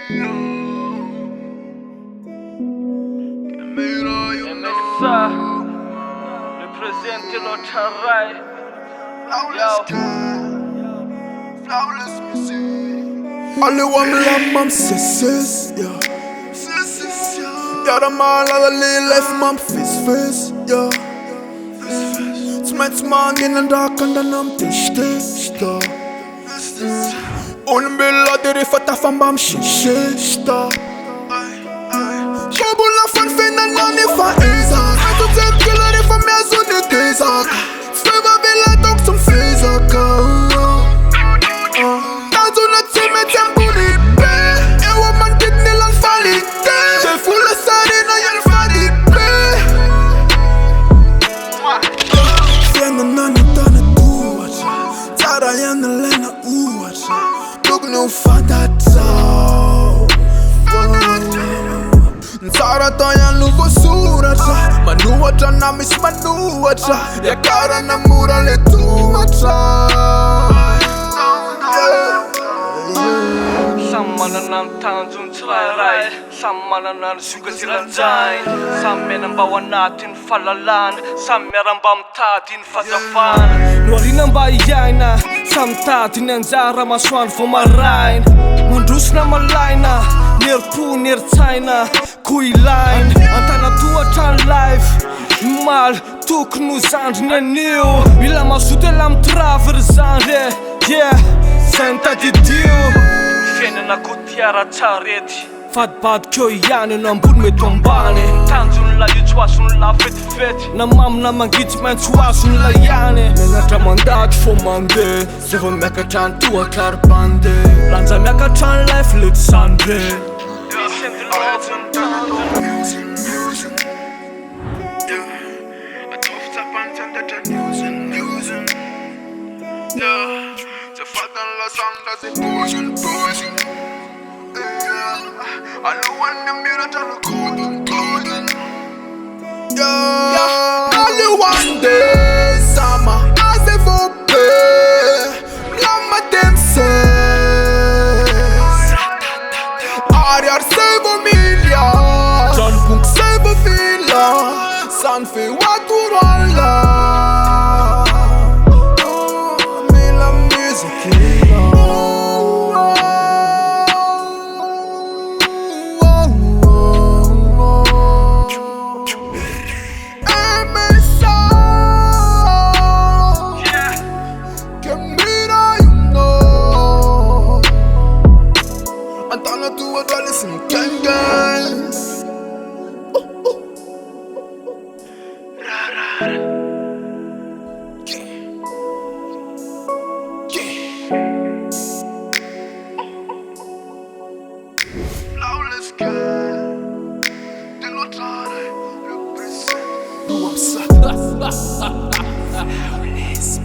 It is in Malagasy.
Represent Lord Rai. Flawless music. Alle one love mam sisses, yeah. Ja, de man alle life mam face, yeah. Smets man in en dag en dan am tishta. Onbilla diri fata fan bam shishta. Shabula fan finna nani fa Isaac. Atu tet gulari fa me azuni Isaac. Sveva villa dog som Isaac. Tanzu na time tembuni be. Ewa man dit nilan fali de. Te fulla sari na yel fali be. Fienda nani tana duwat. Tara yana lena uwat. Look no fada tau. Tara tanya lugo surata. Manuata na mis manuata. Ya kara na mura le tuata. Samana ng tanzong tsiray. Samana ng sugat silanjay. Sammen ang bawa natin falalan. Sammer ang bamtatin fatafan. Nuari ng bayay na samtatin ang zara maswan fumarain. Mundus na malay na nirpu nirtsayna kuilain. Ang tanatua tan life mal tuk nu zandri në niu. Ila masute lam traver zandre. Yeah, senta di diu. Fiainana kodiara tsarety. Fadibady keo ihany no ambony mety ambany. Tanjony la io tsy ho azony la fetifety. Na mamy na mangitsy maintsy ho azony la ihany. Mianatra mandady fô mandeha. Zay vao miakatra ny tohatra ary bandeha. Lanja miakatra ny life le tsy zandre. I want the mirror to look golden. Yeah, only one day, summer, as if open. Lama dem says, Ariar save Emilia, John Punk save Villa, Sanfe Waturala. Mila music. Antana tua dali sim gangan. Flawless girl. De Lord Rai represent. Do I'm sad. Flawless.